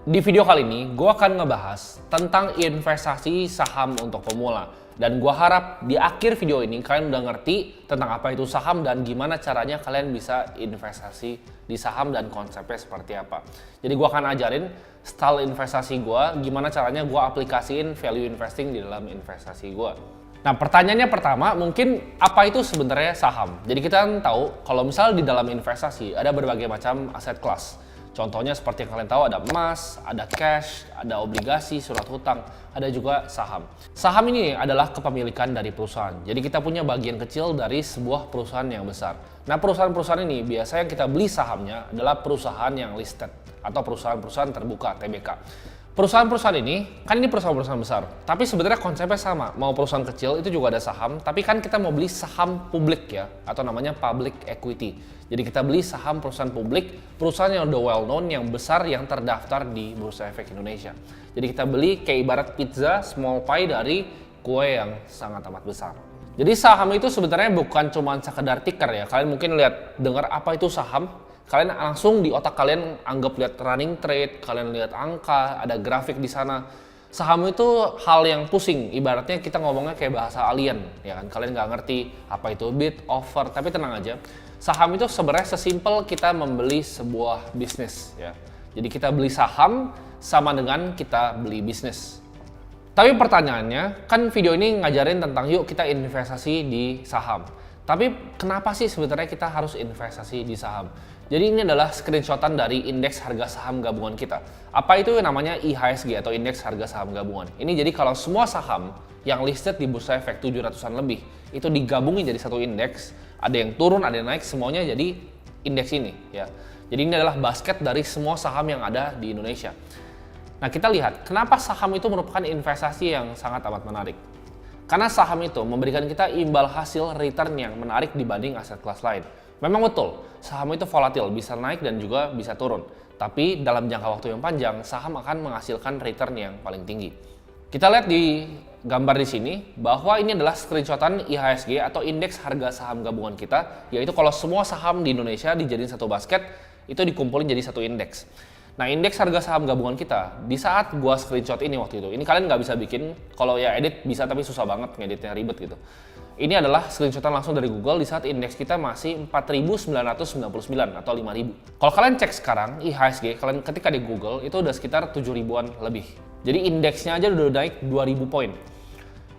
Di video kali ini, gue akan ngebahas tentang investasi saham untuk pemula. Dan gue harap di akhir video ini kalian udah ngerti tentang apa itu saham dan gimana caranya kalian bisa investasi di saham dan konsepnya seperti apa. Jadi gue akan ajarin style investasi gue, gimana caranya gue aplikasiin value investing di dalam investasi gue. Nah, pertanyaannya pertama, mungkin apa itu sebenarnya saham? Jadi kita kan tahu kalau misal di dalam investasi ada berbagai macam aset kelas. Contohnya seperti yang kalian tahu ada emas, ada cash, ada obligasi, surat hutang, ada juga saham. Saham ini adalah kepemilikan dari perusahaan. Jadi kita punya bagian kecil dari sebuah perusahaan yang besar. Nah, perusahaan-perusahaan ini biasanya yang kita beli sahamnya adalah perusahaan yang listed atau perusahaan-perusahaan terbuka (TBK). Perusahaan-perusahaan ini, kan ini perusahaan-perusahaan besar, tapi sebenarnya konsepnya sama. Mau perusahaan kecil itu juga ada saham, tapi kan kita mau beli saham publik ya, atau namanya public equity. Jadi kita beli saham perusahaan publik, perusahaan yang udah well known, yang besar, yang terdaftar di Bursa Efek Indonesia. Jadi kita beli kayak ibarat pizza small pie dari kue yang sangat amat besar. Jadi saham itu sebenarnya bukan cuma sekedar ticker ya. Kalian mungkin dengar apa itu saham, kalian langsung di otak kalian anggap lihat running trade, kalian lihat angka, ada grafik di sana. Saham itu hal yang pusing, ibaratnya kita ngomongnya kayak bahasa alien, ya kan? Kalian nggak ngerti apa itu bid, offer, tapi tenang aja. Saham itu sebenarnya sesimpel kita membeli sebuah bisnis, ya. Jadi kita beli saham sama dengan kita beli bisnis. Tapi pertanyaannya, kan video ini ngajarin tentang yuk kita investasi di saham. Tapi kenapa sih sebenarnya kita harus investasi di saham? Jadi ini adalah screenshotan dari indeks harga saham gabungan kita. Apa itu namanya IHSG atau indeks harga saham gabungan? Ini jadi kalau semua saham yang listed di Bursa Efek 700-an lebih itu digabungin jadi satu indeks, ada yang turun, ada yang naik, semuanya jadi indeks ini ya. Jadi ini adalah basket dari semua saham yang ada di Indonesia. Nah, kita lihat kenapa saham itu merupakan investasi yang sangat amat menarik. Karena saham itu memberikan kita imbal hasil return yang menarik dibanding aset kelas lain. Memang betul, saham itu volatil, bisa naik dan juga bisa turun. Tapi dalam jangka waktu yang panjang, saham akan menghasilkan return yang paling tinggi. Kita lihat di gambar di sini bahwa ini adalah screenshotan IHSG atau indeks harga saham gabungan kita, yaitu kalau semua saham di Indonesia dijadiin satu basket, itu dikumpulin jadi satu indeks. Nah, indeks harga saham gabungan kita, di saat gua screenshot ini waktu itu, ini kalian nggak bisa bikin, kalau ya edit bisa tapi susah banget, ngeditnya ribet gitu. Ini adalah screenshotan langsung dari Google di saat indeks kita masih 4.999 atau 5.000. Kalau kalian cek sekarang IHSG, kalian ketika di Google itu udah sekitar 7.000-an lebih. Jadi indeksnya aja udah naik 2.000 poin.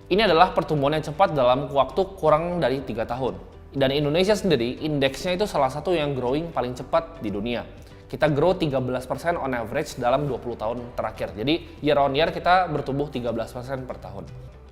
Ini adalah pertumbuhan yang cepat dalam waktu kurang dari 3 tahun. Dan Indonesia sendiri, indeksnya itu salah satu yang growing paling cepat di dunia. Kita grow 13% on average dalam 20 tahun terakhir. Jadi year on year kita bertumbuh 13% per tahun.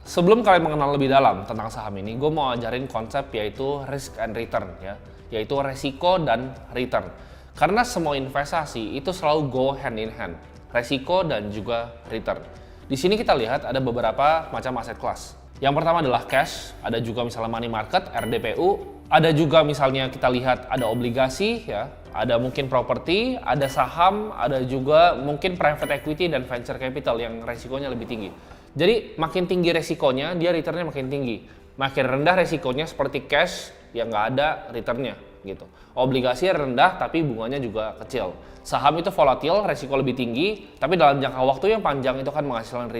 Sebelum kalian mengenal lebih dalam tentang saham ini, gue mau ajarin konsep yaitu risk and return ya, yaitu resiko dan return. Karena semua investasi itu selalu go hand in hand, resiko dan juga return. Di sini kita lihat ada beberapa macam aset kelas. Yang pertama adalah cash, ada juga misalnya money market, RDPU, ada juga misalnya kita lihat ada obligasi ya, ada mungkin properti, ada saham, ada juga mungkin private equity dan venture capital yang resikonya lebih tinggi. Jadi makin tinggi resikonya, dia returnnya makin tinggi. Makin rendah resikonya seperti cash yang nggak ada returnnya gitu. Obligasi rendah tapi bunganya juga kecil. Saham itu volatil, resiko lebih tinggi, tapi dalam jangka waktu yang panjang itu akan menghasilkan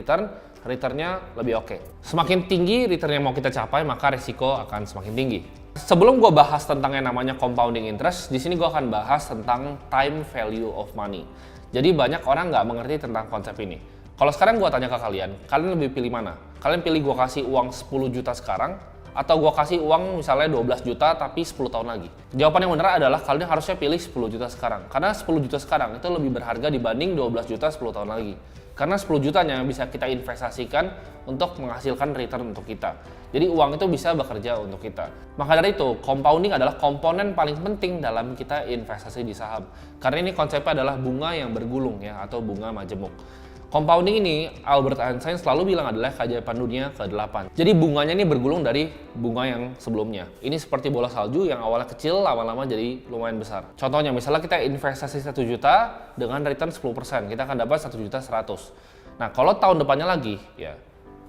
returnnya lebih oke. Semakin tinggi return yang mau kita capai, maka resiko akan semakin tinggi. Sebelum gue bahas tentang yang namanya compounding interest, di sini gue akan bahas tentang time value of money. Jadi banyak orang nggak mengerti tentang konsep ini. Kalau sekarang gue tanya ke kalian lebih pilih mana? Kalian pilih gue kasih uang 10 juta sekarang, atau gue kasih uang misalnya 12 juta tapi 10 tahun lagi? Jawaban yang benar adalah kalian harusnya pilih 10 juta sekarang. Karena 10 juta sekarang itu lebih berharga dibanding 12 juta 10 tahun lagi. Karena 10 jutanya bisa kita investasikan untuk menghasilkan return untuk kita. Jadi uang itu bisa bekerja untuk kita. Maka dari itu, compounding adalah komponen paling penting dalam kita investasi di saham. Karena ini konsepnya adalah bunga yang bergulung ya, atau bunga majemuk. Compounding ini, Albert Einstein selalu bilang adalah keajaiban dunia ke-8. Jadi bunganya ini bergulung dari bunga yang sebelumnya. Ini seperti bola salju yang awalnya kecil, lama-lama jadi lumayan besar. Contohnya, misalnya kita investasi 1 juta dengan return 10%, kita akan dapat 1 juta 100. Nah, kalau tahun depannya lagi, ya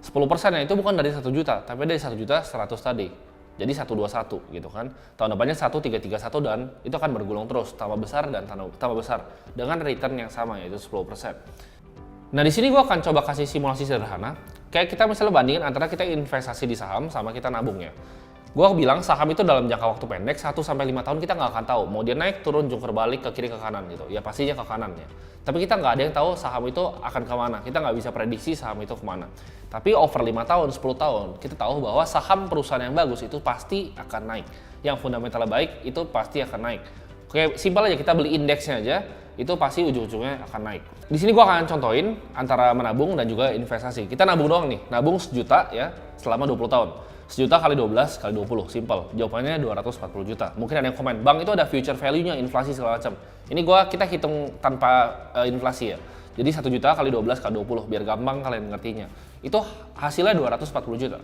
10%-nya itu bukan dari 1 juta, tapi dari 1 juta 100 tadi. Jadi 121 gitu kan. Tahun depannya 1331 dan itu akan bergulung terus, tambah besar dan tambah besar dengan return yang sama yaitu 10%. Nah, di sini gue akan coba kasih simulasi sederhana. Kayak kita misalnya bandingin antara kita investasi di saham sama kita nabung ya. Gue bilang saham itu dalam jangka waktu pendek 1-5 tahun kita nggak akan tahu mau dia naik, turun, jungkir balik ke kiri ke kanan gitu. Ya pastinya ke kanan ya. Tapi kita nggak ada yang tahu saham itu akan kemana. Kita nggak bisa prediksi saham itu kemana. Tapi over 5 tahun, 10 tahun, kita tahu bahwa saham perusahaan yang bagus itu pasti akan naik. Yang fundamentalnya baik itu pasti akan naik. Oke, simpel aja, kita beli indeksnya aja, itu pasti ujung-ujungnya akan naik. Di sini gua akan contohin antara menabung dan juga investasi. Kita nabung doang nih, nabung 1 juta ya selama 20 tahun. 1 juta kali 12 kali 20, simple. Jawabannya 240 juta. Mungkin ada yang komen, "Bang, itu ada future value-nya, inflasi segala macam." Ini kita hitung tanpa inflasi ya. Jadi 1 juta kali 12 kali 20 biar gampang kalian ngertinya. Itu hasilnya 240 juta.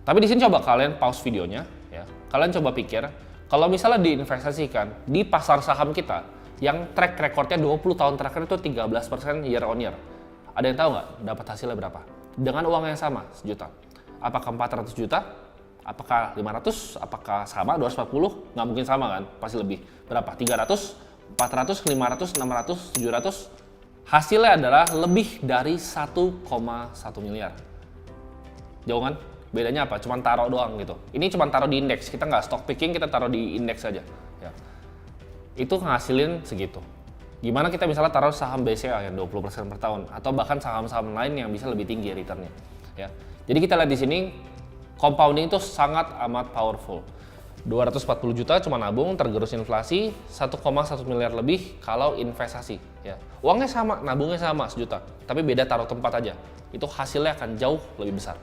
Tapi di sini coba kalian pause videonya ya. Kalian coba pikir kalau misalnya diinvestasikan di pasar saham kita yang track recordnya 20 tahun terakhir itu 13% year on year. Ada yang tahu nggak dapat hasilnya berapa? Dengan uang yang sama, 1 juta. Apakah 400 juta? Apakah 500? Apakah sama 240? Nggak mungkin sama kan? Pasti lebih. Berapa? 300? 400? 500? 600? 700? Hasilnya adalah lebih dari 1,1 miliar. Jauh kan? Bedanya apa? Cuman taruh doang gitu. Ini cuman taruh di indeks. Kita nggak stock picking, kita taruh di indeks saja. Ya. Itu ngasilin segitu. Gimana kita misalnya taruh saham BCA yang 20% per tahun atau bahkan saham-saham lain yang bisa lebih tinggi returnnya. Ya. Jadi kita lihat di sini compounding itu sangat amat powerful. 240 juta cuma nabung, tergerus inflasi, 1,1 miliar lebih kalau investasi. Ya. Uangnya sama, nabungnya sama 1 juta, tapi beda taruh tempat aja. Itu hasilnya akan jauh lebih besar.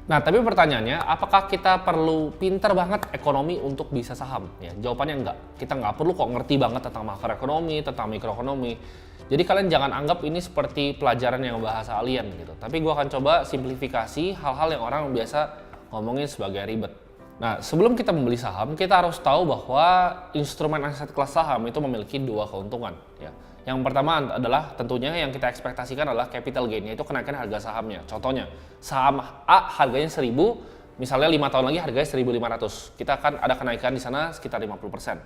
Nah, tapi pertanyaannya, apakah kita perlu pinter banget ekonomi untuk bisa saham? Ya, jawabannya enggak. Kita nggak perlu kok ngerti banget tentang makroekonomi, tentang mikroekonomi. Jadi kalian jangan anggap ini seperti pelajaran yang bahasa alien gitu. Tapi gue akan coba simplifikasi hal-hal yang orang biasa ngomongin sebagai ribet. Nah, sebelum kita membeli saham, kita harus tahu bahwa instrumen aset kelas saham itu memiliki 2 keuntungan. Ya. Yang pertama adalah tentunya yang kita ekspektasikan adalah capital gain, yaitu kenaikan harga sahamnya. Contohnya, saham A harganya 1.000, misalnya 5 tahun lagi harganya 1.500. Kita akan ada kenaikan di sana sekitar 50%.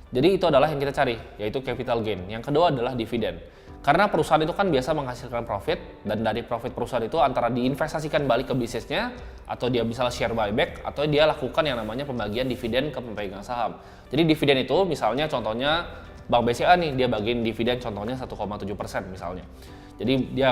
Jadi itu adalah yang kita cari, yaitu capital gain. Yang kedua adalah dividen. Karena perusahaan itu kan biasa menghasilkan profit, dan dari profit perusahaan itu antara diinvestasikan balik ke bisnisnya, atau dia bisa share buyback, atau dia lakukan yang namanya pembagian dividen ke pemegang saham. Jadi dividen itu misalnya contohnya Bank BCA nih, dia bagiin dividen contohnya 1,7% misalnya. Jadi dia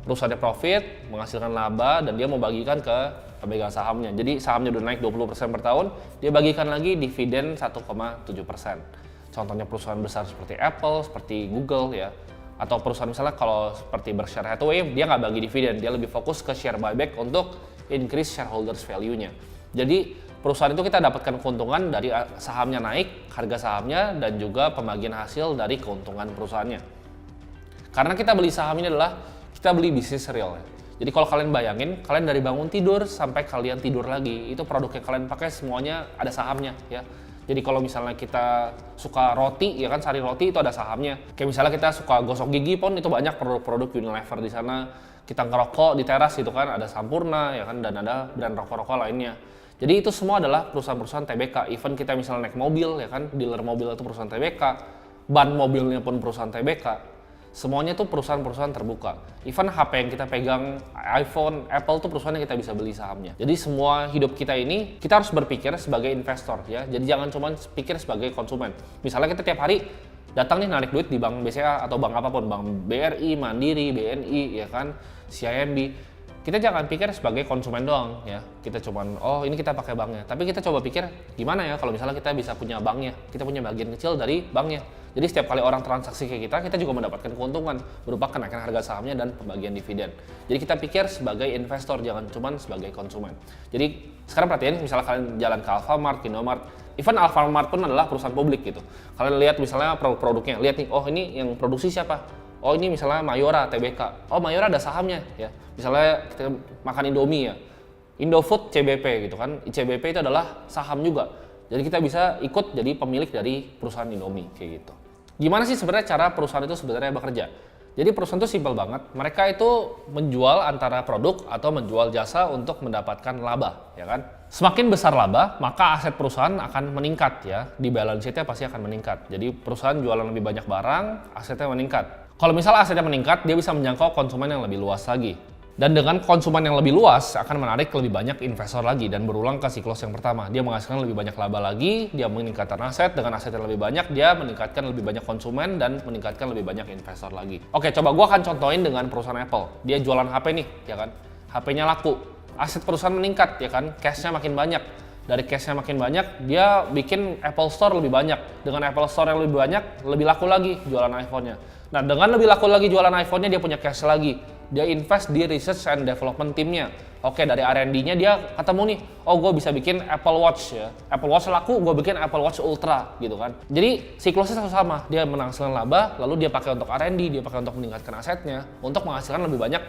perusahaannya profit, menghasilkan laba, dan dia mau bagikan ke pemegang sahamnya. Jadi sahamnya udah naik 20% per tahun, dia bagikan lagi dividen 1,7%. Contohnya perusahaan besar seperti Apple, seperti Google ya. Atau perusahaan misalnya kalau seperti Berkshire Hathaway, dia nggak bagi dividen, dia lebih fokus ke share buyback untuk increase shareholders value-nya. Jadi perusahaan itu kita dapatkan keuntungan dari sahamnya naik, harga sahamnya, dan juga pembagian hasil dari keuntungan perusahaannya. Karena kita beli saham ini adalah kita beli bisnis real ya. Jadi kalau kalian bayangin, kalian dari bangun tidur sampai kalian tidur lagi, itu produk yang kalian pakai semuanya ada sahamnya ya. Jadi kalau misalnya kita suka roti, ya kan sari roti itu ada sahamnya. Kayak misalnya kita suka gosok gigi pun itu banyak produk-produk Unilever di sana. Kita ngerokok di teras itu kan ada Sampurna ya kan, dan ada brand rokok-rokok lainnya. Jadi itu semua adalah perusahaan-perusahaan TBK. Even kita misalnya naik mobil ya kan, dealer mobil itu perusahaan TBK, ban mobilnya pun perusahaan TBK. Semuanya tuh perusahaan-perusahaan terbuka. Even HP yang kita pegang, iPhone, Apple tuh perusahaan yang kita bisa beli sahamnya. Jadi semua hidup kita ini, kita harus berpikir sebagai investor ya. Jadi jangan cuma pikir sebagai konsumen. Misalnya kita tiap hari datang nih narik duit di bank BCA atau bank apapun, bank BRI, Mandiri, BNI, ya kan, CIMB. Kita jangan pikir sebagai konsumen doang ya. Kita cuman, oh ini kita pakai banknya. Tapi kita coba pikir gimana ya kalau misalnya kita bisa punya banknya. Kita punya bagian kecil dari banknya. Jadi setiap kali orang transaksi ke kita juga mendapatkan keuntungan berupa kenaikan harga sahamnya dan pembagian dividen. Jadi kita pikir sebagai investor, jangan cuma sebagai konsumen. Jadi sekarang perhatiin, misalnya kalian jalan ke Alfamart, Indomart, even Alfamart pun adalah perusahaan publik gitu. Kalian lihat misalnya produk-produknya, lihat nih, oh ini yang produksi siapa? Oh ini misalnya Mayora, TBK. Oh Mayora ada sahamnya ya. Misalnya kita makan Indomie ya, Indofood CBP gitu kan. CBP itu adalah saham juga. Jadi kita bisa ikut jadi pemilik dari perusahaan Indomie kayak gitu. Gimana sih sebenarnya cara perusahaan itu sebenarnya bekerja? Jadi perusahaan itu simpel banget. Mereka itu menjual antara produk atau menjual jasa untuk mendapatkan laba, ya kan? Semakin besar laba, maka aset perusahaan akan meningkat ya. Di balance sheet-nya pasti akan meningkat. Jadi perusahaan jualan lebih banyak barang, asetnya meningkat. Kalau misalnya asetnya meningkat, dia bisa menjangkau konsumen yang lebih luas lagi. Dan dengan konsumen yang lebih luas akan menarik lebih banyak investor lagi dan berulang ke siklus yang pertama. Dia menghasilkan lebih banyak laba lagi, dia meningkatkan aset, dengan aset yang lebih banyak dia meningkatkan lebih banyak konsumen dan meningkatkan lebih banyak investor lagi. Oke, coba gua akan contohin dengan perusahaan Apple. Dia jualan HP nih, ya kan? HP-nya laku, aset perusahaan meningkat, ya kan? Cash-nya makin banyak. Dari cash-nya makin banyak, dia bikin Apple Store lebih banyak. Dengan Apple Store yang lebih banyak, lebih laku lagi jualan iPhone-nya. Nah, dengan lebih laku lagi jualan iPhone-nya, dia punya cash lagi. Dia invest di research and development timnya. Oke, dari R&D-nya dia ketemu nih, oh gue bisa bikin Apple Watch ya. Apple Watch laku, gue bikin Apple Watch Ultra gitu kan. Jadi siklusnya sama, dia menghasilkan laba, lalu dia pakai untuk R&D, dia pakai untuk meningkatkan asetnya, untuk menghasilkan lebih banyak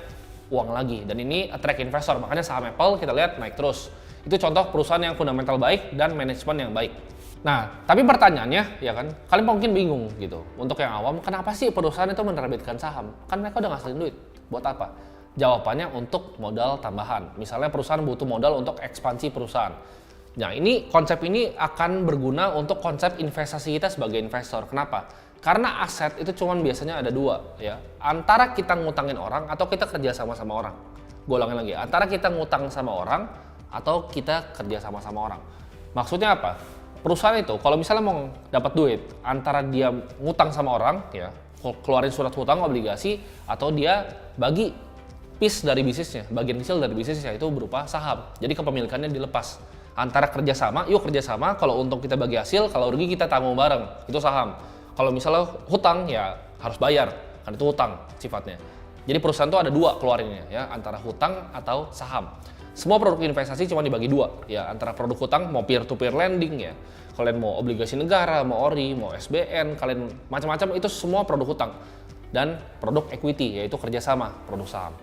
uang lagi. Dan ini attract investor, makanya saham Apple kita lihat naik terus. Itu contoh perusahaan yang fundamental baik dan manajemen yang baik. Nah, tapi pertanyaannya ya kan, kalian mungkin bingung gitu. Untuk yang awam, kenapa sih perusahaan itu menerbitkan saham? Kan mereka udah ngasilin duit. Buat apa? Jawabannya untuk modal tambahan. Misalnya perusahaan butuh modal untuk ekspansi perusahaan. Nah, konsep ini akan berguna untuk konsep investasi kita sebagai investor. Kenapa? Karena aset itu cuman biasanya ada dua ya. Antara kita ngutangin orang atau kita kerja sama orang. Gue ulangin lagi, antara kita ngutang sama orang atau kita kerja sama orang. Maksudnya apa? Perusahaan itu kalau misalnya mau dapat duit antara dia ngutang sama orang ya, keluarin surat hutang obligasi atau dia bagi piece dari bisnisnya, bagian kecil dari bisnisnya itu berupa saham. Jadi kepemilikannya dilepas. Antara kerjasama, yuk kerjasama, kalau untung kita bagi hasil, kalau rugi kita tanggung bareng, itu saham. Kalau misalnya hutang ya harus bayar, kan itu hutang sifatnya. Jadi perusahaan itu ada dua keluarinnya ya, antara hutang atau saham. Semua produk investasi cuma dibagi dua ya, antara produk hutang mau peer to peer lending ya. Kalian mau obligasi negara, mau ORI, mau SBN, kalian macam-macam itu semua produk hutang. Dan produk equity yaitu kerjasama, produk saham.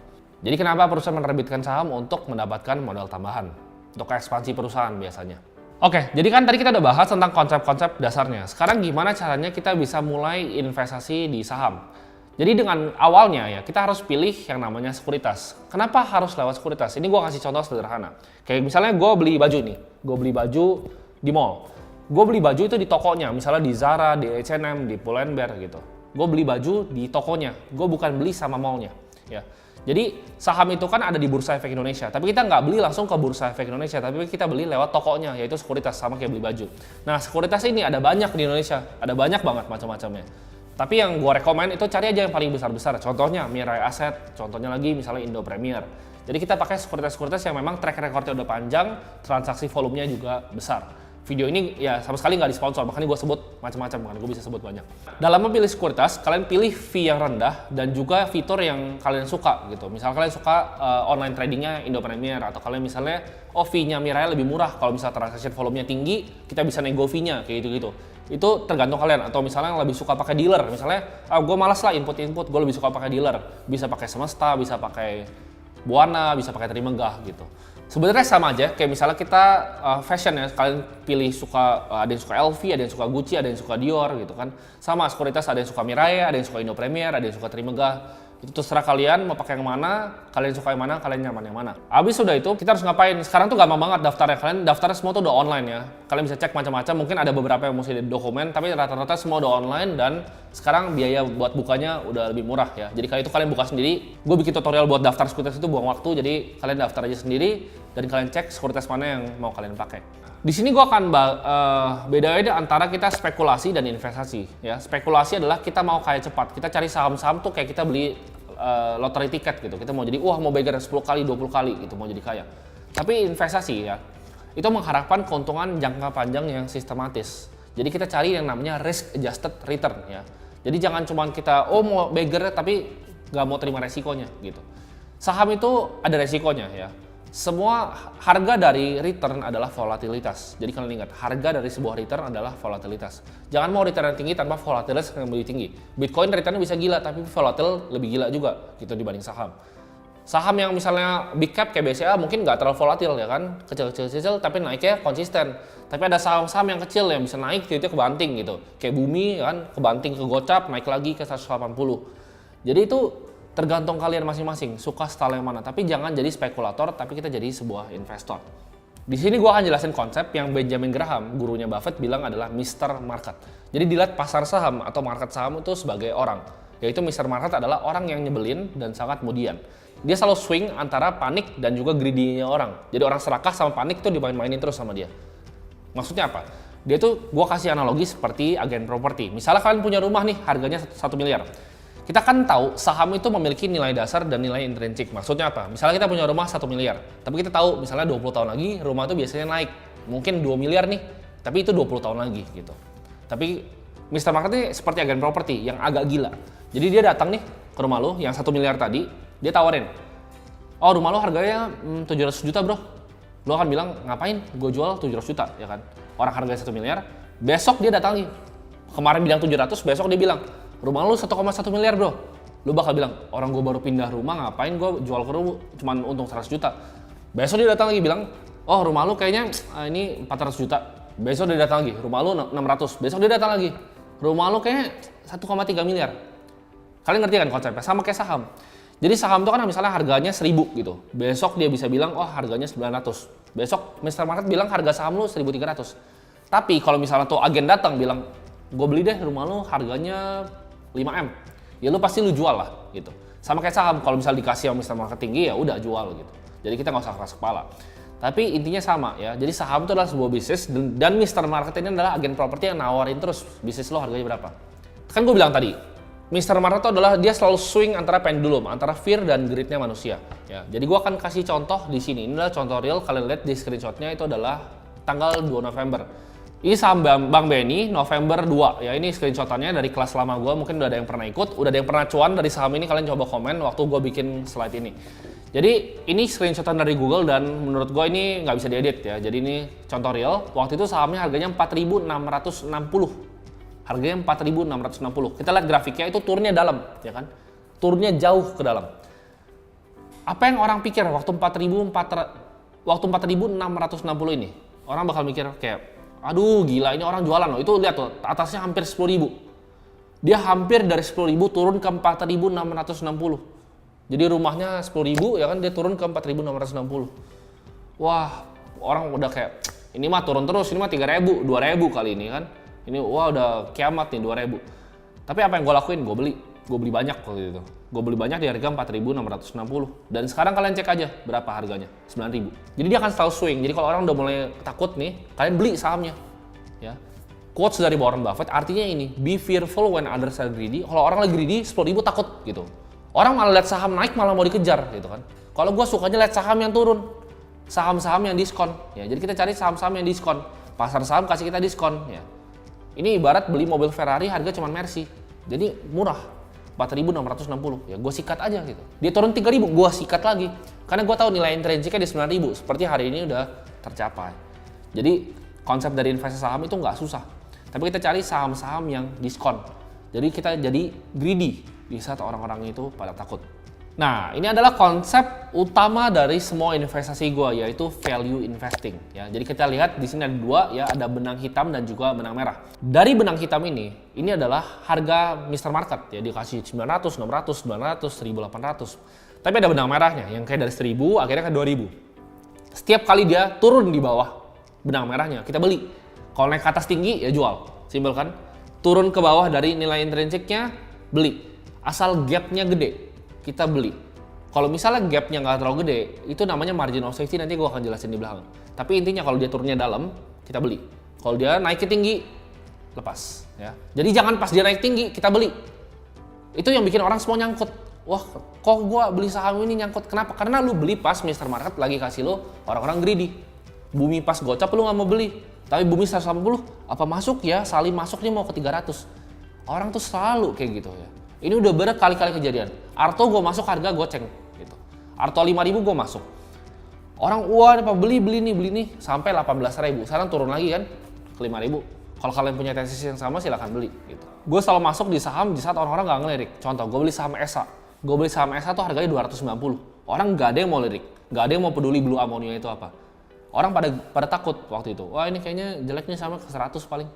Jadi kenapa perusahaan menerbitkan saham? Untuk mendapatkan modal tambahan untuk ekspansi perusahaan biasanya. Oke, jadi kan tadi kita udah bahas tentang konsep-konsep dasarnya. Sekarang gimana caranya kita bisa mulai investasi di saham? Jadi dengan awalnya ya kita harus pilih yang namanya sekuritas. Kenapa harus lewat sekuritas? Ini gue kasih contoh sederhana. Kayak misalnya gue beli baju nih, gue beli baju di mall. Gue beli baju itu di tokonya, misalnya di Zara, di H&M, di Pull&Bear gitu. Gue beli baju di tokonya, gue bukan beli sama mallnya. Ya. Jadi saham itu kan ada di Bursa Efek Indonesia, tapi kita nggak beli langsung ke Bursa Efek Indonesia, tapi kita beli lewat tokonya, yaitu sekuritas, sama kayak beli baju. Nah sekuritas ini ada banyak di Indonesia, ada banyak banget macam-macamnya. Tapi yang gue rekomen itu cari aja yang paling besar-besar, contohnya Mirai Asset, contohnya lagi misalnya Indo Premier. Jadi kita pakai sekuritas-sekuritas yang memang track recordnya udah panjang, transaksi volumenya juga besar. Video ini ya sama sekali nggak disponsor, makanya gue sebut macam-macam, makanya gue bisa sebut banyak. Dalam memilih sekuritas, kalian pilih fee yang rendah dan juga fitur yang kalian suka gitu. Misal kalian suka online tradingnya Indo Premier, atau kalian misalnya fee-nya Mirai lebih murah, kalau misalnya transaction volumenya tinggi, kita bisa nego fee-nya kayak gitu-gitu. Itu tergantung kalian, atau misalnya yang lebih suka pakai dealer, misalnya gue malas lah input-input, gue lebih suka pakai dealer. Bisa pakai Semesta, bisa pakai Buana, bisa pakai Trimegah gitu. Sebenarnya sama aja, kayak misalnya kita fashion ya, kalian pilih suka ada yang suka LV, ada yang suka Gucci, ada yang suka Dior gitu kan. Sama sekuritas, ada yang suka Mirai, ada yang suka Indo Premier, ada yang suka Trimegah. Itu terserah kalian mau pakai yang mana, kalian suka yang mana, kalian nyaman yang mana. Habis sudah itu kita harus ngapain? Sekarang tuh gampang banget daftarnya, kalian daftarnya semua tuh udah online ya. Kalian bisa cek macam-macam, mungkin ada beberapa yang mesti di dokumen, tapi rata-rata semua udah online dan sekarang biaya buat bukanya udah lebih murah ya. Jadi kali itu kalian buka sendiri. Gue bikin tutorial buat daftar sekuritas itu buang waktu, jadi kalian daftar aja sendiri dan kalian cek sekuritas mana yang mau kalian pakai. Di sini gue akan bedain antara kita spekulasi dan investasi. Ya, spekulasi adalah kita mau kaya cepat. Kita cari saham-saham tuh kayak kita beli lottery tiket gitu. Kita mau jadi mau beggar 10 kali, 20 kali gitu, mau jadi kaya. Tapi investasi ya, itu mengharapkan keuntungan jangka panjang yang sistematis. Jadi kita cari yang namanya risk adjusted return ya. Jadi jangan cuma kita mau beggar tapi nggak mau terima resikonya gitu. Saham itu ada resikonya ya. Semua harga dari return adalah volatilitas. Jadi kalian ingat, harga dari sebuah return adalah volatilitas. Jangan mau return yang tinggi tanpa volatilitas yang lebih tinggi. Bitcoin returnnya bisa gila, tapi volatil lebih gila juga gitu dibanding saham. Saham yang misalnya big cap kayak BCA mungkin nggak terlalu volatil ya kan, kecil-kecil tapi naiknya konsisten. Tapi ada saham-saham yang kecil yang bisa naik, itu kebanting gitu. Kayak Bumi kan, kebanting ke gocap, naik lagi ke 180. Jadi itu tergantung kalian masing-masing, suka style yang mana. Tapi jangan jadi spekulator, tapi kita jadi sebuah investor. Di sini gue akan jelasin konsep yang Benjamin Graham, gurunya Buffett, bilang adalah Mr. Market. Jadi dilihat pasar saham atau market saham itu sebagai orang. Yaitu Mr. Market adalah orang yang nyebelin dan sangat kemudian. Dia selalu swing antara panik dan juga greedy-nya orang. Jadi orang serakah sama panik tuh dimain-mainin terus sama dia. Maksudnya apa? Dia tuh, gue kasih analogi seperti agen properti. Misalnya kalian punya rumah nih, harganya 1 miliar. Kita kan tahu saham itu memiliki nilai dasar dan nilai intrinsik. Maksudnya apa? Misalnya kita punya rumah 1 miliar. Tapi kita tahu misalnya 20 tahun lagi rumah itu biasanya naik. Mungkin 2 miliar nih, tapi itu 20 tahun lagi gitu. Tapi Mr. Market ini seperti agen properti yang agak gila. Jadi dia datang nih ke rumah lo yang 1 miliar tadi, dia tawarin. Oh, rumah lo harganya 700 juta bro. Lo akan bilang, ngapain gue jual 700 juta ya kan? Orang harganya 1 miliar, besok dia datang lagi. Kemarin bilang 700, besok dia bilang, rumah lu 1,1 miliar bro. Lu bakal bilang, orang gue baru pindah rumah, ngapain gue jual ke rumah cuman untung 100 juta. Besok dia datang lagi bilang, oh rumah lu kayaknya ini 400 juta. Besok dia datang lagi, rumah lu 600. Besok dia datang lagi, rumah lu kayaknya 1,3 miliar. Kalian ngerti kan konsepnya? Sama kayak saham. Jadi saham itu kan misalnya harganya 1000 gitu. Besok dia bisa bilang, oh harganya 900. Besok Mr. Market bilang harga saham lu 1300. Tapi kalau misalnya tuh agen datang bilang, gue beli deh rumah lu harganya 5M, ya lu pasti lu jual lah gitu. Sama kayak saham, kalau misalnya dikasih sama Mr. Market tinggi ya udah jual gitu. Jadi kita nggak usah keras kepala. Tapi intinya sama ya. Jadi saham itu adalah sebuah bisnis dan Mr. Market ini adalah agen properti yang nawarin terus bisnis lo harganya berapa. Kan gue bilang tadi, Mr. Market itu adalah dia selalu swing antara pendulum, antara fear dan greed-nya manusia. Ya, jadi gue akan kasih contoh di sini. Ini adalah contoh real. Kalian lihat di screenshotnya itu adalah tanggal 2 November. Ini saham Bang Benny November 2 ya, ini screenshotannya dari kelas lama gue, mungkin udah ada yang pernah ikut, udah ada yang pernah cuan dari saham ini, kalian coba komen waktu gue bikin slide ini. Jadi ini screenshotan dari Google dan menurut gue ini nggak bisa diedit ya, jadi ini contoh real. Waktu itu sahamnya harganya 4.660, harganya 4.660. Kita lihat grafiknya itu turunnya dalam ya kan, turunnya jauh ke dalam. Apa yang orang pikir waktu 4.660 ini? Orang bakal mikir kayak, aduh gila ini orang jualan loh, itu lihat tuh atasnya hampir 10.000. Dia hampir dari 10.000 turun ke 4.660. Jadi rumahnya 10.000 ya kan, dia turun ke 4.660. Wah, orang udah kayak, ini mah turun terus, ini mah 3.000, 2.000 kali ini kan. Ini wah udah kiamat nih 2.000. Tapi apa yang gue lakuin? Gue beli banyak waktu itu. Gue beli banyak di harga 4.660. Dan sekarang kalian cek aja berapa harganya, 9.000. Jadi dia akan selalu swing. Jadi kalau orang udah mulai takut nih, kalian beli sahamnya. Ya. Quotes dari Warren Buffett artinya ini, be fearful when others are greedy. Kalau orang lagi greedy, 10.000 takut gitu. Orang malah lihat saham naik malah mau dikejar gitu kan. Kalau gue sukanya lihat saham yang turun, saham-saham yang diskon. Ya, jadi kita cari saham-saham yang diskon. Pasar saham kasih kita diskon. Ya. Ini ibarat beli mobil Ferrari harga cuma Mercy. Jadi murah. 4.660, ya gue sikat aja gitu. Dia turun 3.000, gue sikat lagi. Karena gue tahu nilai intrinsiknya di 9.000, seperti hari ini udah tercapai. Jadi konsep dari investasi saham itu nggak susah. Tapi kita cari saham-saham yang diskon. Jadi kita jadi greedy di saat orang-orang itu pada takut. Nah, ini adalah konsep utama dari semua investasi gue, yaitu value investing. Ya, jadi kita lihat di sini ada dua, ya, ada benang hitam dan juga benang merah. Dari benang hitam ini adalah harga Mr. Market, ya, dikasih 900, 600, 900, 1800. Tapi ada benang merahnya, yang kayak dari 1000 akhirnya ke 2000. Setiap kali dia turun di bawah benang merahnya, kita beli. Kalau naik ke atas tinggi, ya jual. Simpel kan? Turun ke bawah dari nilai intrinsiknya, beli. Asal gapnya gede, kita beli. Kalau misalnya gapnya nggak terlalu gede, itu namanya margin of safety, nanti gue akan jelasin di belakang. Tapi intinya kalau dia turunnya dalam, kita beli. Kalau dia naiknya tinggi, lepas. Ya. Jadi jangan pas dia naik tinggi, kita beli. Itu yang bikin orang semua nyangkut. Wah, kok gue beli saham ini nyangkut? Kenapa? Karena lu beli pas Mr. Market lagi kasih lo orang-orang greedy. Bumi pas gocap lu nggak mau beli. Tapi bumi 180, apa masuk ya? Salim masuk nih mau ke 300. Orang tuh selalu kayak gitu ya. Ini udah berkali-kali kejadian. Arto gue masuk harga goceng gitu. Arto 5.000 gue masuk. Orang wah apa beli nih sampai 18.000. Sekarang turun lagi kan ke 5.000. Kalau kalian punya tesis yang sama silahkan beli gitu. Gue selalu masuk di saham di saat orang-orang nggak ngelirik. Contoh gue beli saham ESA. Gue beli saham ESA tuh harganya 290. Orang nggak ada yang mau lirik, nggak ada yang mau peduli blue ammonia itu apa. Orang pada takut waktu itu. Wah ini kayaknya jeleknya sama ke 100 paling.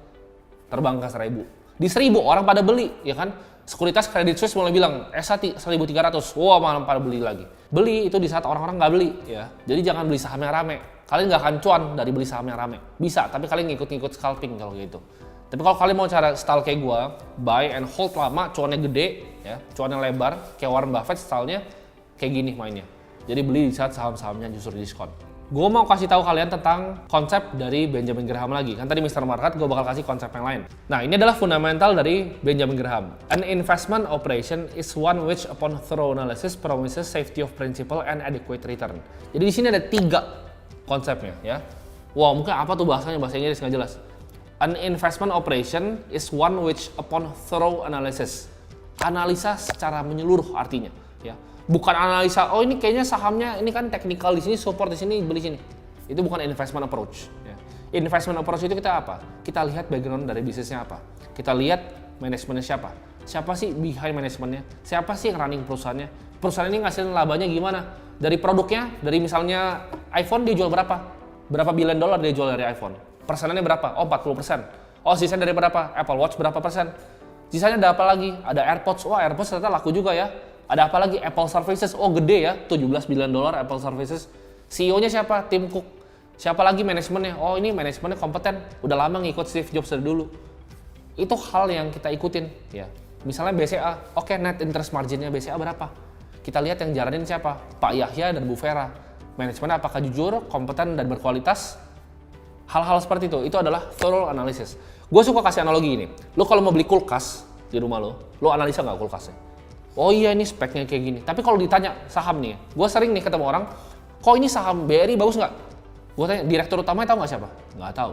Terbang ke 1.000. Di 1000 orang pada beli, ya kan? Sekuritas Credit Suisse mulai bilang, S1 1.300, wah malah pada beli lagi. Beli itu di saat orang-orang nggak beli, ya. Jadi jangan beli saham yang rame. Kalian nggak akan cuan dari beli saham yang rame. Bisa, tapi kalian ngikut-ngikut scalping kalau gitu. Tapi kalau kalian mau cara style kayak gue, buy and hold lama, cuannya gede, ya, cuannya lebar, kayak Warren Buffett stylenya kayak gini mainnya. Jadi beli di saat saham-sahamnya justru diskon. Gue mau kasih tahu kalian tentang konsep dari Benjamin Graham lagi. Kan tadi Mr. Market gue bakal kasih konsep yang lain. Nah, ini adalah fundamental dari Benjamin Graham. An investment operation is one which upon thorough analysis promises safety of principal and adequate return. Jadi di sini ada 3 konsepnya, ya. Wah, mungkin apa tuh bahasanya, bahasa Inggris nggak jelas. An investment operation is one which upon thorough analysis. Analisa secara menyeluruh artinya, ya. Bukan analisa, oh ini kayaknya sahamnya ini kan technical di sini, support di sini, beli sini. Itu bukan investment approach. Ya. Investment approach itu kita apa? Kita lihat background dari bisnisnya apa. Kita lihat manajemennya siapa. Siapa sih behind manajemennya? Siapa sih yang running perusahaannya? Perusahaan ini ngasihin labanya gimana? Dari produknya, dari misalnya iPhone dia jual berapa? Berapa billion dollar dia jual dari iPhone? Persenannya berapa? Oh 40%. Oh sisanya dari berapa? Apple Watch berapa persen? Sisanya ada apa lagi? Ada AirPods. Wah AirPods ternyata laku juga ya. Ada apa lagi? Apple Services. Oh gede ya, 17 billion dollar Apple Services. CEO-nya siapa? Tim Cook. Siapa lagi manajemennya? Oh ini manajemennya kompeten. Udah lama ngikut Steve Jobs dari dulu. Itu hal yang kita ikutin. Ya. Misalnya BCA. Oke, net interest marginnya BCA berapa? Kita lihat yang jalanin siapa? Pak Yahya dan Bu Vera. Manajemennya apakah jujur, kompeten, dan berkualitas? Hal-hal seperti itu adalah thorough analysis. Gue suka kasih analogi ini. Lo kalau mau beli kulkas di rumah lo analisa nggak kulkasnya? Oh iya ini speknya kayak gini. Tapi kalau ditanya saham nih, gue sering nih ketemu orang, kok ini saham BRI bagus nggak? Gue tanya, direktur utamanya tahu nggak siapa? Nggak tahu.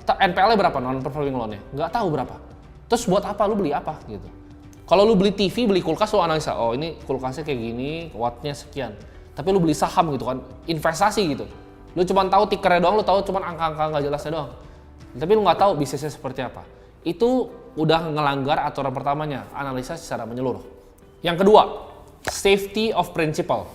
NPL-nya berapa? Non-performing loan-nya? Nggak tahu berapa. Terus buat apa? Lu beli apa? Gitu. Kalau lu beli TV, beli kulkas, lu analisa, oh ini kulkasnya kayak gini, wattnya sekian. Tapi lu beli saham gitu kan, investasi gitu. Lu cuma tahu tikernya doang, lu tahu cuma angka-angka nggak jelasnya doang. Tapi lu nggak tahu bisnisnya seperti apa. Itu udah ngelanggar aturan pertamanya, analisa secara menyeluruh. Yang kedua, safety of principal,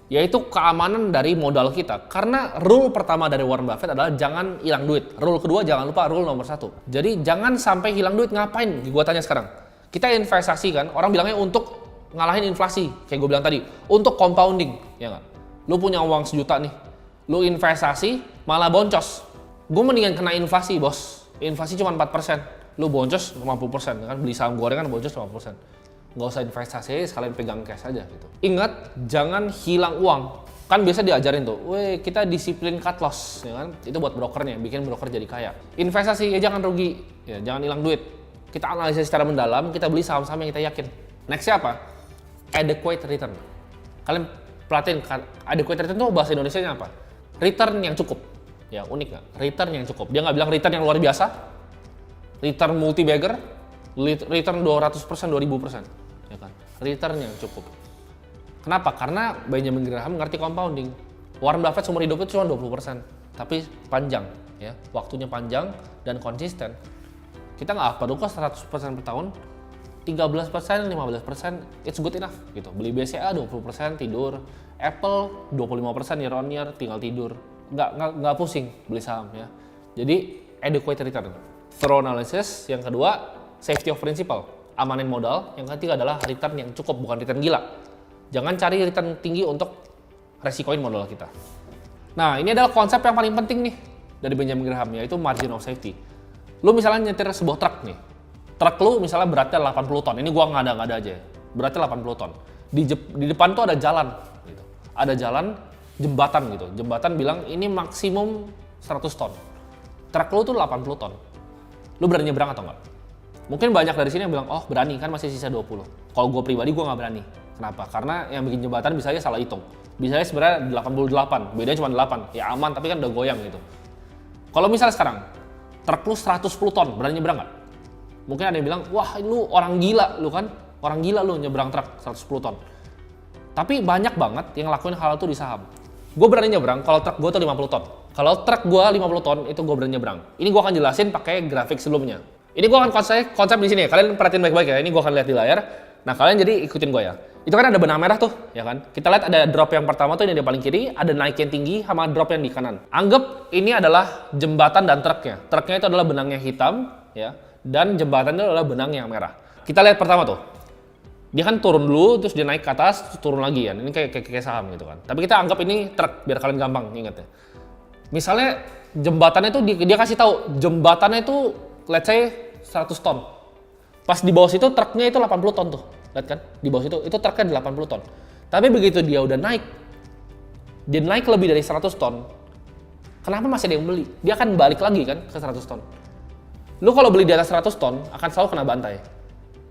yaitu keamanan dari modal kita. Karena rule pertama dari Warren Buffett adalah jangan hilang duit. Rule kedua, jangan lupa rule nomor 1. Jadi jangan sampai hilang duit. Ngapain? Gua tanya sekarang. Kita investasi kan, orang bilangnya untuk ngalahin inflasi, kayak gue bilang tadi, untuk compounding, ya nggak? Lu punya uang 1 juta nih, lu investasi malah boncos. Gue mendingan kena inflasi, bos. Inflasi cuma 4%. Lu boncos 50%, kan beli saham gorengan boncos 50%. Nggak usah investasi, sekalian pegang cash aja gitu. Ingat, jangan hilang uang. Kan biasa diajarin tuh, weh kita disiplin cut loss, ya kan? Itu buat brokernya, bikin broker jadi kaya. Investasi ya jangan rugi, ya jangan hilang duit. Kita analisis secara mendalam, kita beli saham-saham yang kita yakin. Next apa? Adequate return. Kalian perhatiin, adequate return itu bahasa Indonesianya apa? Return yang cukup. Ya unik nggak? Return yang cukup. Dia nggak bilang return yang luar biasa. Return multi-bagger, return 200%, 2000%, ya kan? Return yang cukup. Kenapa? Karena Benjamin Graham ngerti compounding. Warren Buffett seumur hidup itu cuma 20%, tapi panjang, ya, waktunya panjang dan konsisten. Kita nggak apa kok 100% per tahun, 13%, 15%, it's good enough, gitu. Beli BCA 20% tidur, Apple 25% year on year tinggal tidur, nggak pusing beli saham, ya. Jadi adequate return. Thorough analysis, yang kedua safety of principal, amanin modal, yang ketiga adalah return yang cukup, bukan return gila. Jangan cari return tinggi untuk resikoin modal kita. Nah ini adalah konsep yang paling penting nih dari Benjamin Graham, yaitu margin of safety. Lu misalnya nyetir sebuah truk nih, truk lu misalnya beratnya 80 ton, ini gua ngada-ngada aja ya, beratnya 80 ton. Di depan tuh ada jalan, gitu. Ada jalan, jembatan gitu, jembatan bilang ini maksimum 100 ton. Truk lu tuh 80 ton. Lu berani nyebrang atau enggak? Mungkin banyak dari sini yang bilang, oh berani, kan masih sisa 20. Kalau gue pribadi, gue nggak berani. Kenapa? Karena yang bikin jembatan bisa aja salah hitung. Bisa aja sebenarnya 88, bedanya cuma 8. Ya aman, tapi kan udah goyang gitu. Kalau misalnya sekarang, truk lu 110 ton, berani nyebrang nggak? Mungkin ada yang bilang, wah lu orang gila lu kan? Orang gila lu nyebrang truk 110 ton. Tapi banyak banget yang lakuin hal itu di saham. Gue berani nyebrang kalau truk gue tuh 50 ton. Kalau truk gue 50 ton, itu gue berani nyebrang. Ini gue akan jelasin pakai grafik sebelumnya. Ini gue akan konsep di sini ya. Kalian perhatiin baik-baik ya. Ini gue akan lihat di layar. Nah kalian jadi ikutin gue ya. Itu kan ada benang merah tuh, ya kan? Kita lihat ada drop yang pertama tuh ini di paling kiri, ada naik yang tinggi sama drop yang di kanan. Anggap ini adalah jembatan dan truknya. Truknya itu adalah benangnya hitam, ya. dan jembatan itu adalah benang yang merah. Kita lihat pertama tuh, dia kan turun dulu, terus dia naik ke atas, terus turun lagi kan. Ini kayak saham gitu kan. Tapi kita anggap ini truk, biar kalian gampang ingatnya. Misalnya jembatannya itu dia kasih tahu jembatannya itu let's say 100 ton. Pas di bawah situ truknya itu 80 ton tuh. Lihat kan? Di bawah situ itu truknya 80 ton. Tapi begitu dia udah naik, dia naik lebih dari 100 ton. Kenapa masih ada yang beli? Dia akan balik lagi kan ke 100 ton. Lu kalau beli di atas 100 ton akan selalu kena bantai.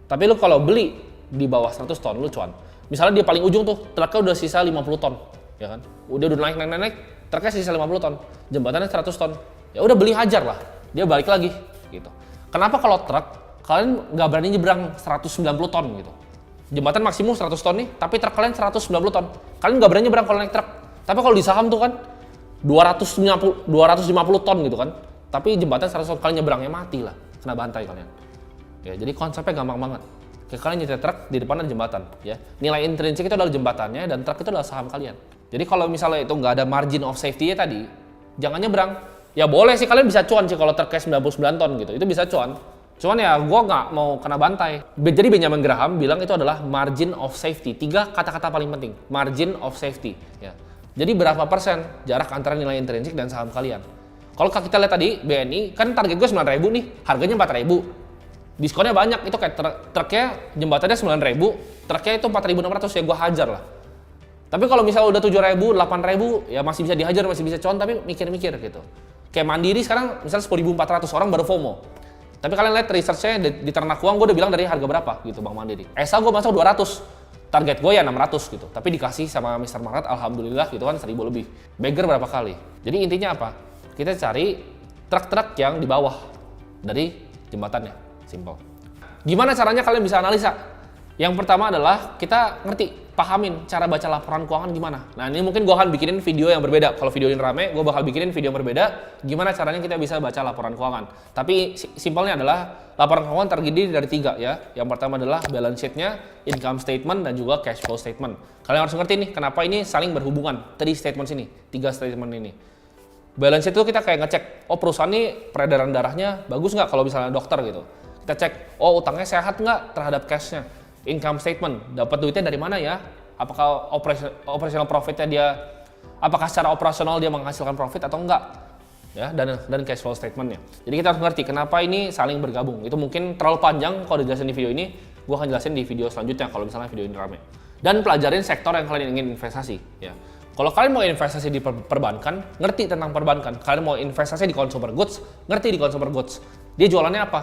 Tapi lu kalau beli di bawah 100 ton lu cuan. Misalnya dia paling ujung tuh truknya udah sisa 50 ton, ya kan? Udah naik, truknya sisa 50 ton. Jembatannya 100 ton. Ya udah beli hajar lah. Dia balik lagi gitu. Kenapa kalau truk kalian nggak berani nyebrang 190 ton gitu? Jembatan maksimum 100 ton nih, tapi truk kalian 190 ton. Kalian nggak berani nyebrang kalau naik truk. Tapi kalau di saham tuh kan 250 ton gitu kan. Tapi jembatan 100 ton, kalian nyebrangnya mati lah, kena bantai kalian. Ya, jadi konsepnya gampang banget. Kayak kalian nyetir truk, di depan ada jembatan, ya. Nilai intrinsik itu adalah jembatannya dan truk itu adalah saham kalian. Jadi kalau misalnya itu nggak ada margin of safety-nya tadi, jangan nyebrang. Ya boleh sih kalian bisa cuan sih kalau truknya 99 ton gitu, itu bisa cuan. Cuman ya gue nggak mau kena bantai. Jadi Benjamin Graham bilang itu adalah margin of safety. 3 kata-kata paling penting, margin of safety. Ya. Jadi berapa persen jarak antara nilai intrinsik dan saham kalian? Kalau kita lihat tadi BNI kan target gue 9.000 nih, harganya 4.000. Diskonnya banyak, itu kayak truknya jembatannya 9.000, truknya itu 4.600, ya gue hajar lah. Tapi kalau misalnya udah 7.000, 8.000 ya masih bisa dihajar, masih bisa cuan, tapi mikir-mikir gitu. Kayak Mandiri sekarang misalnya 10.400, orang baru FOMO. Tapi kalian lihat research-nya di Ternak Uang, gue udah bilang dari harga berapa gitu Bang Mandiri. ESA gue masuk 200, target gue ya 600 gitu. Tapi dikasih sama Mr. Market, alhamdulillah gitu kan 1.000 lebih. Bagger berapa kali? Jadi intinya apa? Kita cari truk-truk yang di bawah dari jembatannya. Simple. Gimana caranya kalian bisa analisa? Yang pertama adalah kita ngerti, pahamin cara baca laporan keuangan gimana. Nah ini mungkin gue akan bikinin video yang berbeda. Kalau video ini rame, gue bakal bikinin video yang berbeda. Gimana caranya kita bisa baca laporan keuangan. Tapi simpelnya adalah laporan keuangan terdiri dari 3 ya. Yang pertama adalah balance sheet-nya, income statement, dan juga cash flow statement. Kalian harus ngerti nih kenapa ini saling berhubungan. 3 statement sini, 3 statement ini. Balance sheet itu kita kayak ngecek, oh perusahaan ini peredaran darahnya bagus nggak kalau misalnya dokter gitu. Kita cek, oh utangnya sehat nggak terhadap cash-nya. Income statement, dapat duitnya dari mana ya? Apakah operational profit-nya dia, apakah secara operasional dia menghasilkan profit atau enggak? Ya, dan cash flow statement-nya. Jadi kita harus ngerti kenapa ini saling bergabung. Itu mungkin terlalu panjang kalau dijelasin di video ini, gue akan jelasin di video selanjutnya kalau misalnya video ini rame. Dan pelajarin sektor yang kalian ingin investasi. Ya. Kalau kalian mau investasi di perbankan, ngerti tentang perbankan. Kalian mau investasi di consumer goods, ngerti di consumer goods. Dia jualannya apa?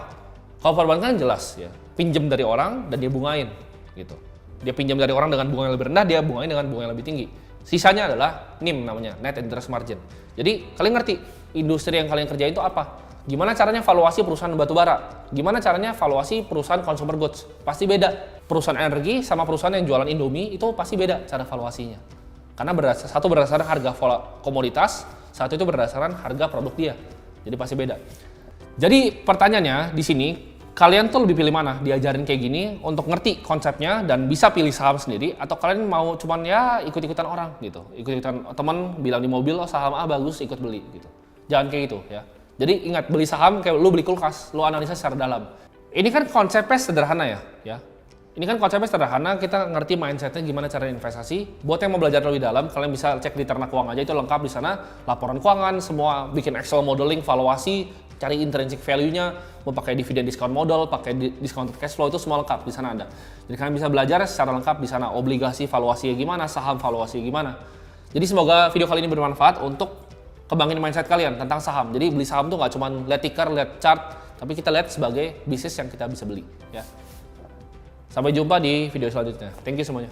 Kalau perbankan jelas ya, pinjam dari orang dan dia bungain gitu. Dia pinjam dari orang dengan bunga yang lebih rendah, dia bungain dengan bunga yang lebih tinggi. Sisanya adalah NIM namanya, net interest margin. Jadi kalian ngerti industri yang kalian kerjain itu apa? Gimana caranya valuasi perusahaan batubara? Gimana caranya valuasi perusahaan consumer goods? Pasti beda. Perusahaan energi sama perusahaan yang jualan Indomie itu pasti beda cara valuasinya. Karena satu berdasarkan harga komoditas, satu itu berdasarkan harga produk dia. Jadi pasti beda. Jadi pertanyaannya di sini, kalian tuh lebih pilih mana? Diajarin kayak gini untuk ngerti konsepnya dan bisa pilih saham sendiri, atau kalian mau cuman ya ikut-ikutan orang gitu. Ikut-ikutan teman bilang di mobil, oh saham A bagus, ikut beli gitu. Jangan kayak gitu ya. Jadi ingat, beli saham kayak lu beli kulkas, lu analisa secara dalam. Ini kan konsepnya sederhana ya. Ini kan konsepnya sederhana, kita ngerti mindsetnya gimana cara investasi. Buat yang mau belajar lebih dalam, kalian bisa cek di Ternak Uang aja, itu lengkap di sana. Laporan keuangan, semua bikin Excel modeling, valuasi, cari intrinsic value-nya, mau pakai dividend discount model, pakai discounted cash flow, itu semua lengkap di sana ada. Jadi kalian bisa belajar secara lengkap di sana, obligasi valuasinya gimana, saham valuasinya gimana. Jadi semoga video kali ini bermanfaat untuk kembangin mindset kalian tentang saham. Jadi beli saham tuh nggak cuma lihat ticker, lihat chart, tapi kita lihat sebagai bisnis yang kita bisa beli ya. Sampai jumpa di video selanjutnya. Thank you semuanya.